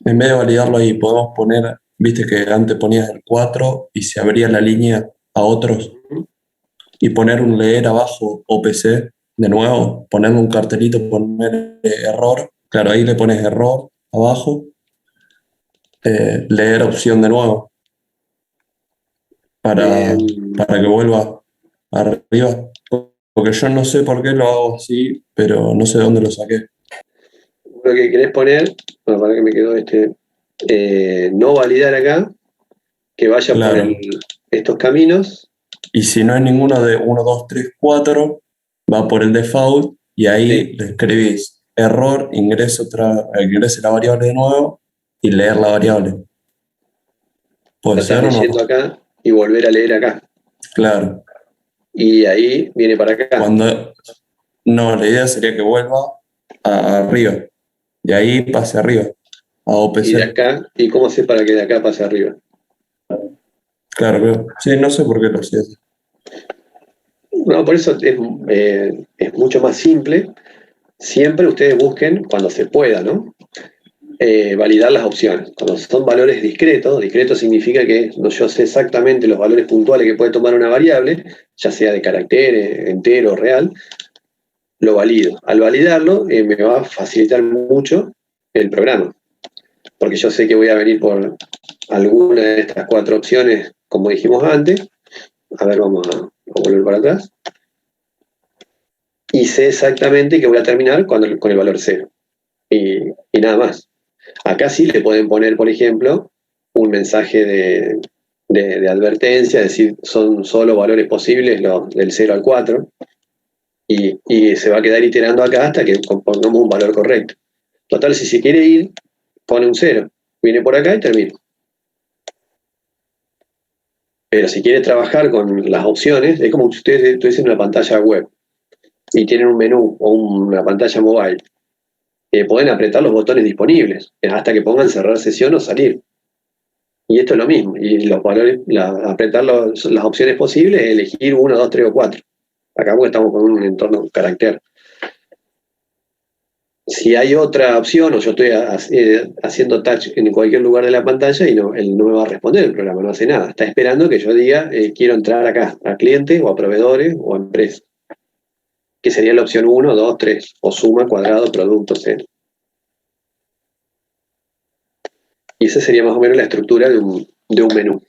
En vez de validarlo ahí, podemos poner, viste que antes ponías el 4 y se abría la línea a otros, y poner un leer abajo OPC de nuevo, ponerle un cartelito, poner error, claro, ahí le pones error abajo, leer opción de nuevo, para que vuelva arriba, porque yo no sé por qué lo hago así, pero no sé de dónde lo saqué. Lo que querés poner, para que me quedó no validar acá, que vaya por estos caminos. Y si no es ninguno de 1, 2, 3, 4, va por el default, y ahí le escribís error, ingrese la variable de nuevo y leer la variable. ¿Puede ser o no? Leyendo acá y volver a leer acá. Claro. Y ahí viene para acá. No, la idea sería que vuelva arriba. De ahí pase arriba, a OPC. Y de acá, ¿y cómo sé para que de acá pase arriba? Claro. Sí, no sé por qué lo hacías. No, por eso es mucho más simple. Siempre ustedes busquen, cuando se pueda, ¿no? Validar las opciones. Cuando son valores discretos significa que yo sé exactamente los valores puntuales que puede tomar una variable, ya sea de carácter, entero o real, lo valido. Al validarlo me va a facilitar mucho el programa, porque yo sé que voy a venir por alguna de estas 4 opciones, como dijimos antes. A ver, vamos a volver para atrás. Y sé exactamente que voy a terminar con el valor 0. Y nada más. Acá sí le pueden poner, por ejemplo, un mensaje de advertencia, decir, son solo valores posibles del 0 al 4, y se va a quedar iterando acá hasta que pongamos un valor correcto. Total, si se quiere ir, pone un 0, viene por acá y termina. Pero si quiere trabajar con las opciones, es como si ustedes tuviesen una pantalla web y tienen un menú o una pantalla mobile. Pueden apretar los botones disponibles hasta que pongan cerrar sesión o salir. Y esto es lo mismo. Y los valores, apretar las opciones posibles, elegir 1, 2, 3 o 4. Acá porque estamos con un entorno carácter. si hay otra opción, o yo estoy haciendo touch en cualquier lugar de la pantalla y él no me va a responder, el programa no hace nada. Está esperando que yo diga, quiero entrar acá, a clientes o a proveedores o a empresas. Que sería la opción 1, 2, 3, o suma, cuadrado, producto, cero. Y esa sería más o menos la estructura de un menú.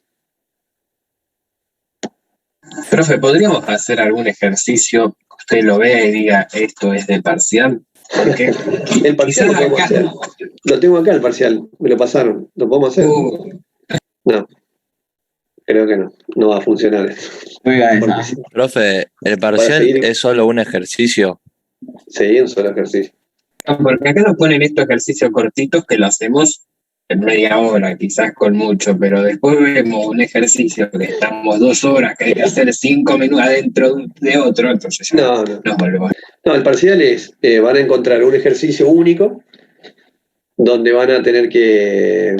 Profe, ¿podríamos hacer algún ejercicio que usted lo vea y diga, esto es de parcial? Porque el parcial lo podemos hacer. Lo tengo acá el parcial, me lo pasaron. ¿Lo podemos hacer? No. Creo que no. No va a funcionar. Profe, ¿el parcial es solo un ejercicio? Sí, un solo ejercicio. Porque acá nos ponen estos ejercicios cortitos que lo hacemos en media hora, quizás con mucho, pero después vemos un ejercicio que estamos 2 horas, que hay que hacer 5 menús adentro de otro, entonces no, el parcial es, van a encontrar un ejercicio único donde van a tener que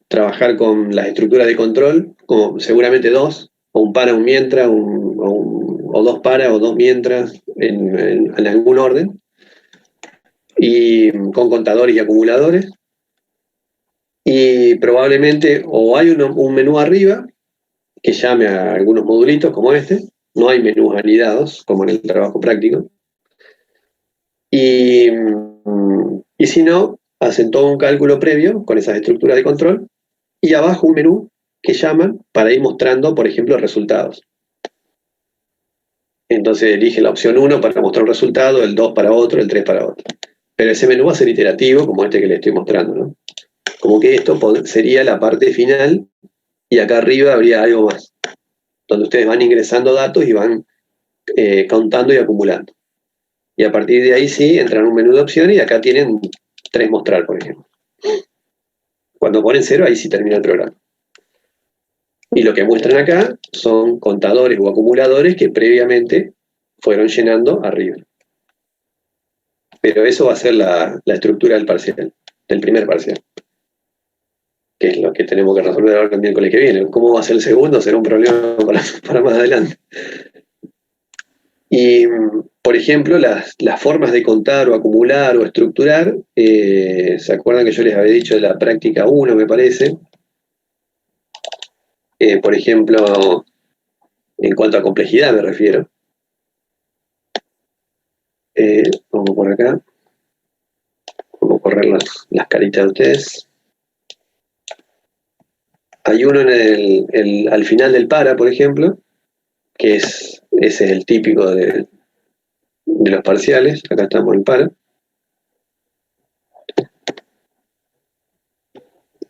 trabajar con las estructuras de control, como seguramente 2, o un para, un mientras, o 2 para o 2 mientras, en algún orden, y con contadores y acumuladores. Y probablemente o hay un menú arriba que llame a algunos modulitos como este, no hay menús anidados como en el trabajo práctico, y si no, hacen todo un cálculo previo con esas estructuras de control y abajo un menú que llaman para ir mostrando, por ejemplo, resultados. Entonces elige la opción 1 para mostrar un resultado, el 2 para otro, el 3 para otro. Pero ese menú va a ser iterativo como este que le estoy mostrando, ¿no? Como que esto sería la parte final y acá arriba habría algo más, donde ustedes van ingresando datos y van contando y acumulando. Y a partir de ahí sí, entran un menú de opciones y acá tienen 3 mostrar, por ejemplo. Cuando ponen 0, ahí sí termina el programa. Y lo que muestran acá son contadores o acumuladores que previamente fueron llenando arriba. Pero eso va a ser la estructura del parcial, del primer parcial. Que es lo que tenemos que resolver ahora el miércoles que viene. ¿Cómo va a ser el segundo? Será un problema para más adelante. Y, por ejemplo, las formas de contar o acumular o estructurar, ¿se acuerdan que yo les había dicho de la práctica 1, me parece? Por ejemplo, en cuanto a complejidad me refiero. Vamos por acá. Vamos a correr las caritas de ustedes. Hay uno al final del para, por ejemplo, que ese es el típico de los parciales. Acá estamos en el para.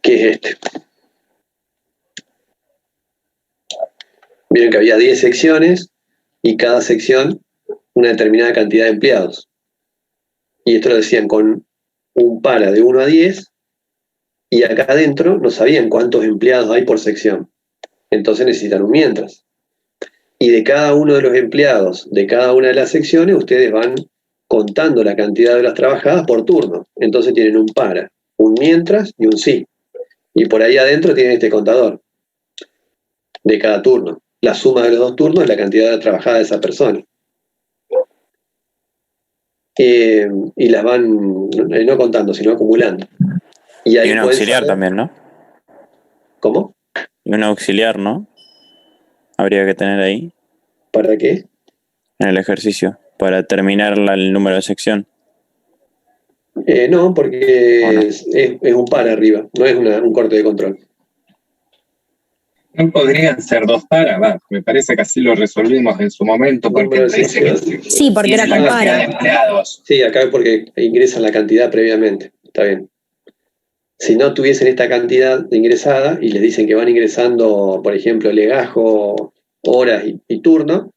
Que es este. Vieron que había 10 secciones y cada sección una determinada cantidad de empleados. Y esto lo decían con un para de 1 a 10 y acá adentro no sabían cuántos empleados hay por sección. Entonces necesitan un mientras. Y de cada uno de los empleados de cada una de las secciones ustedes van contando la cantidad de horas trabajadas por turno. Entonces tienen un para, un mientras y un sí. Y por ahí adentro tienen este contador de cada turno. La suma de los 2 turnos es la cantidad de horas trabajadas de esa persona. Y las van no contando, sino acumulando. Y un auxiliar también, ¿no? ¿Cómo? Y un auxiliar, ¿no? Habría que tener ahí. ¿Para qué? En el ejercicio, para terminar el número de sección. No, porque es un para arriba, no es un corte de control. No podrían ser 2 para, me parece que así lo resolvimos en su momento, porque parece que sí, porque era con para. Sí, acá es porque ingresan la cantidad previamente, está bien. Si no tuviesen esta cantidad ingresada y les dicen que van ingresando, por ejemplo, legajo, horas y turno,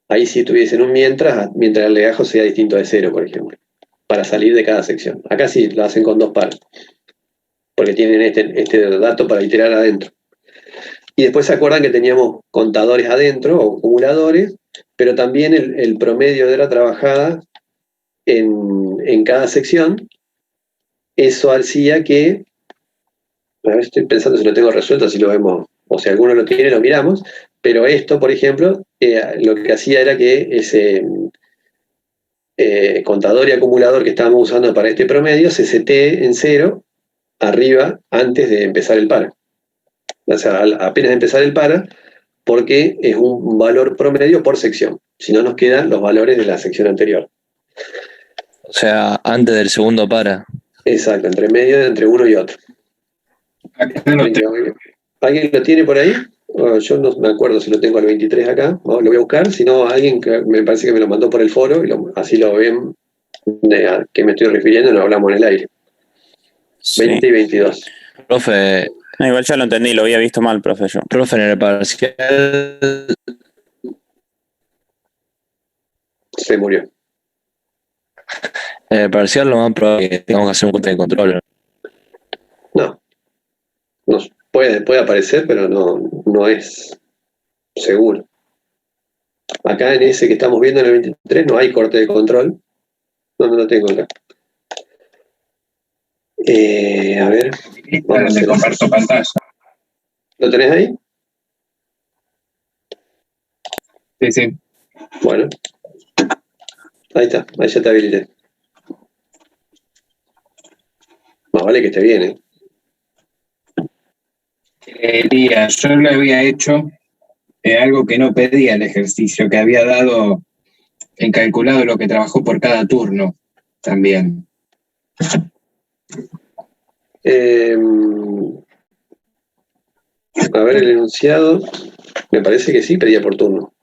ahí sí tuviesen un mientras el legajo sea distinto de 0, por ejemplo, para salir de cada sección. Acá sí lo hacen con 2 pares, porque tienen este dato para iterar adentro. Y después se acuerdan que teníamos contadores adentro o acumuladores, pero también el promedio de hora trabajada en cada sección. Eso hacía que, a ver, estoy pensando si lo tengo resuelto, si lo vemos, o si alguno lo tiene, lo miramos, pero esto, por ejemplo, lo que hacía era que contador y acumulador que estábamos usando para este promedio se setee en 0 arriba antes de empezar el para. O sea, apenas empezar el para, porque es un valor promedio por sección. Si no, nos quedan los valores de la sección anterior. O sea, antes del segundo para. Exacto, entre medio, entre uno y otro. ¿Alguien lo tiene por ahí? Yo no me acuerdo si lo tengo al 23 acá. Lo voy a buscar. Si no, alguien que me parece que me lo mandó por el foro, y así lo ven a qué me estoy refiriendo, no hablamos en el aire. Sí. 20 y 22. Profe. No, igual ya lo entendí, lo había visto mal, profe, yo. Profe, en el parcial. Se murió. En el parcial lo más probable es que tengamos que hacer un cuenta de control. No. Puede aparecer, pero no es seguro. Acá en ese que estamos viendo en el 23 no hay corte de control. No lo tengo acá. A ver. Vamos a comparto pantalla. ¿Lo tenés ahí? Sí. Bueno. Ahí está, ahí ya te habilité. Más vale que esté bien, ¿eh? Yo lo había hecho algo que no pedía el ejercicio, que había dado calculado lo que trabajó por cada turno también. A ver, el enunciado, me parece que sí pedía por turno.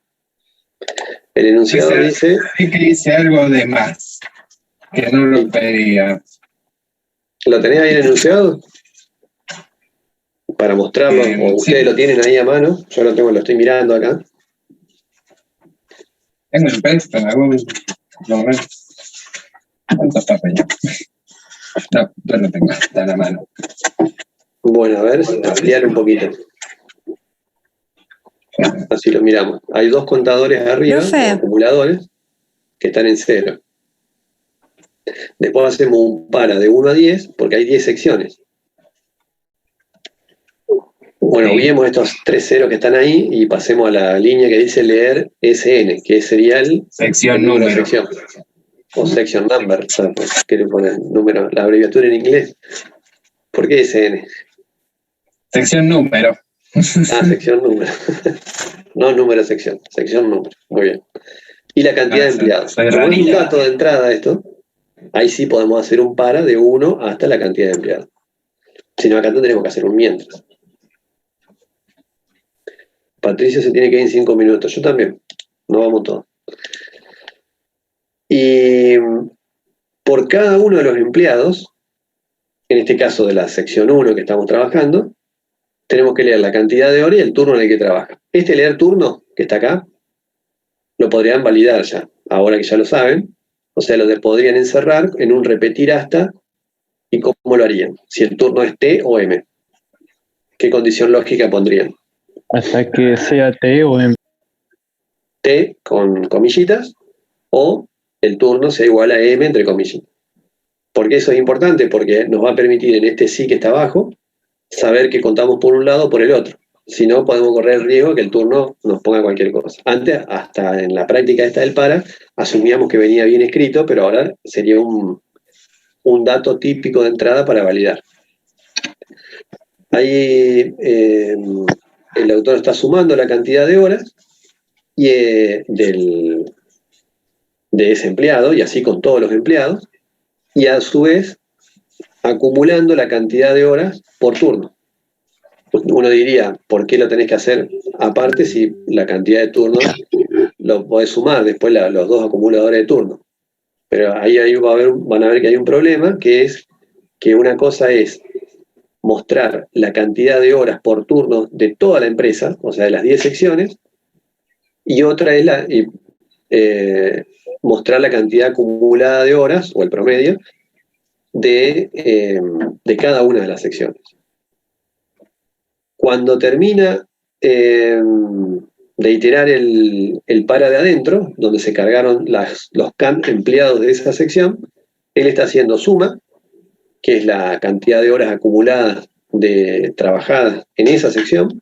El enunciado dice... Sí que dice algo de más, que no lo pedía. ¿Lo tenés ahí el enunciado? Para mostrarlo, o ustedes lo tienen ahí a mano. Yo lo estoy mirando acá. Tengo el pez, pero ¿cuánto está peña? No, yo no tengo, está en la mano. Bueno, a ver, ampliar un poquito. Así lo miramos. Hay dos contadores arriba, acumuladores, que están en 0. Después hacemos un para de 1 a 10, porque hay 10 secciones. Bueno, obviemos estos 3 ceros que están ahí y pasemos a la línea que dice leer SN, que sería el número de sección. O section number, ¿qué le ponen? Número, la abreviatura en inglés. ¿Por qué SN? Sección número. Sección número. No número sección, sección número. Muy bien. Y la cantidad de empleados. Como es un dato de entrada esto, ahí sí podemos hacer un para de 1 hasta la cantidad de empleados. Si no, acá tendremos que hacer un mientras. Patricia se tiene que ir en 5 minutos. Yo también. No vamos todos. Y por cada uno de los empleados, en este caso de la sección 1 que estamos trabajando, tenemos que leer la cantidad de horas y el turno en el que trabaja. Este leer turno, que está acá, lo podrían validar ya, ahora que ya lo saben. O sea, lo podrían encerrar en un repetir hasta. ¿Y cómo lo harían? Si el turno es T o M. ¿Qué condición lógica pondrían? Hasta que sea T o M. T con comillitas o el turno sea igual a M entre comillas. ¿Por qué eso es importante? Porque nos va a permitir en este sí que está abajo saber que contamos por un lado o por el otro. Si no, podemos correr el riesgo que el turno nos ponga cualquier cosa. Antes, hasta en la práctica esta del para, asumíamos que venía bien escrito, pero ahora sería un dato típico de entrada para validar. Ahí el autor está sumando la cantidad de horas y, de ese empleado, y así con todos los empleados, y a su vez acumulando la cantidad de horas por turno. Uno diría, ¿por qué lo tenés que hacer aparte si la cantidad de turnos lo podés sumar después los dos acumuladores de turno? Pero ahí van a ver que hay un problema, que es que una cosa es mostrar la cantidad de horas por turno de toda la empresa, o sea, de las 10 secciones, y otra es mostrar la cantidad acumulada de horas, o el promedio, de cada una de las secciones. Cuando termina de iterar el para de adentro, donde se cargaron los empleados de esa sección, él está haciendo suma, que es la cantidad de horas acumuladas trabajadas en esa sección,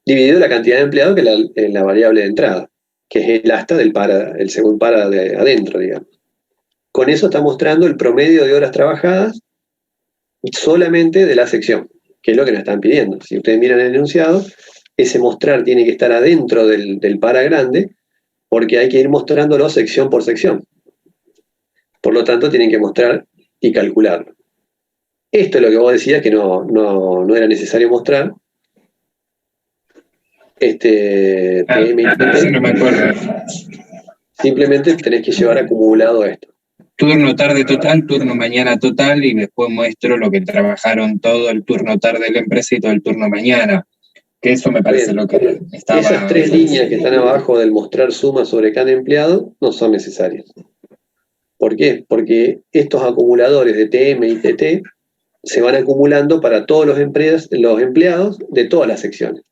dividido la cantidad de empleados que es la variable de entrada, que es el hasta del el segundo para de adentro, digamos. con eso está mostrando el promedio de horas trabajadas solamente de la sección, que es lo que nos están pidiendo. Si ustedes miran el enunciado, ese mostrar tiene que estar adentro del para grande, porque hay que ir mostrándolo sección por sección. Por lo tanto, tienen que mostrar y calcularlo. Esto es lo que vos decías que no era necesario mostrar. No me acuerdo. Simplemente tenés que llevar acumulado esto. Turno tarde total, turno mañana total, y después muestro lo que trabajaron todo el turno tarde de la empresa y todo el turno mañana. Que eso me parece lo que estaba... Esas 3 líneas que están abajo del mostrar suma sobre cada empleado no son necesarias. ¿Por qué? Porque estos acumuladores de TM y TT se van acumulando para todos los empleados de todas las secciones.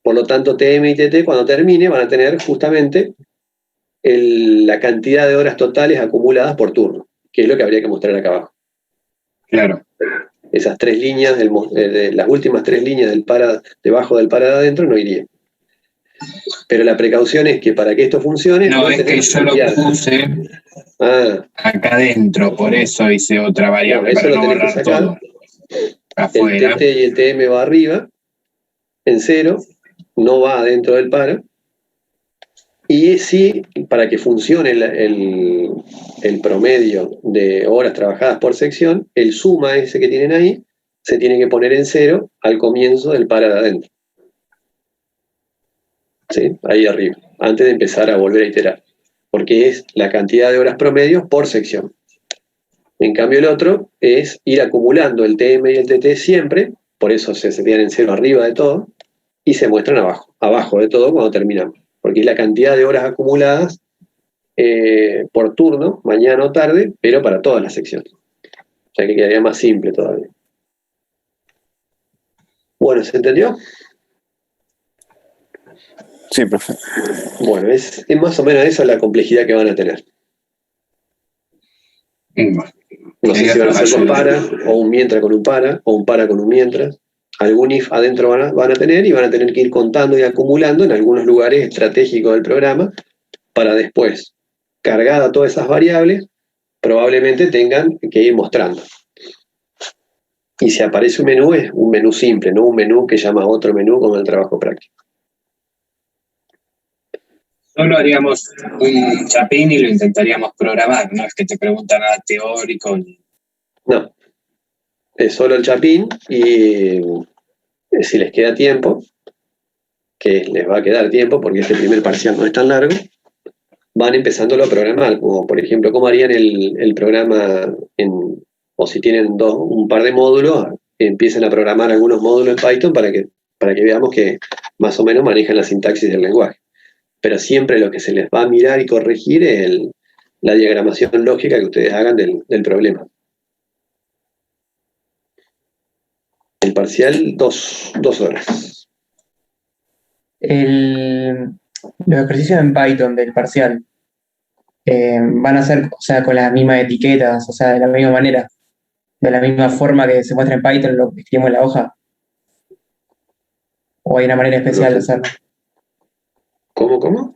Por lo tanto, TM y TT cuando termine van a tener justamente la cantidad de horas totales acumuladas por turno, que es lo que habría que mostrar acá abajo. Claro. Esas 3 líneas, las últimas 3 líneas debajo del para de adentro no irían. Pero la precaución es que para que esto funcione... No, es que yo lo puse acá adentro, por eso hice otra variable, eso para lo no tenés que borrar sacar. todo. Afuera. El TT y el TM va arriba, en 0, no va adentro del para. Y sí, para que funcione el promedio de horas trabajadas por sección, el suma ese que tienen ahí se tiene que poner en 0 al comienzo del para de adentro. ¿Sí? Ahí arriba, antes de empezar a volver a iterar. Porque es la cantidad de horas promedio por sección. En cambio el otro es ir acumulando el TM y el TT siempre, por eso se tienen en 0 arriba de todo, y se muestran abajo de todo cuando terminamos. Porque es la cantidad de horas acumuladas por turno, mañana o tarde, pero para todas las secciones. O sea que quedaría más simple todavía. Bueno, ¿se entendió? Sí, profe. Bueno, es más o menos esa la complejidad que van a tener. No sé si van a hacer dos para, o un mientras con un para, o un para con un mientras. Algún if adentro van a tener y van a tener que ir contando y acumulando en algunos lugares estratégicos del programa para después, cargada todas esas variables, probablemente tengan que ir mostrando. Y si aparece un menú, es un menú simple, no un menú que llama a otro menú como el trabajo práctico. Solo haríamos un chapín y lo intentaríamos programar, no es que te preguntan nada teórico. No, es solo el chapín y si les queda tiempo, que les va a quedar tiempo porque este primer parcial no es tan largo, van empezándolo a programar, como por ejemplo, cómo harían el programa, o si tienen un par de módulos, empiecen a programar algunos módulos en Python para que veamos que más o menos manejan la sintaxis del lenguaje. Pero siempre lo que se les va a mirar y corregir es la diagramación lógica que ustedes hagan del problema. El parcial, 2 horas. Los ejercicios en Python del parcial van a ser, o sea, con las mismas etiquetas, o sea, de la misma manera, de la misma forma que se muestra en Python lo que escribimos en la hoja. ¿O hay una manera especial de hacerlo? ¿Cómo?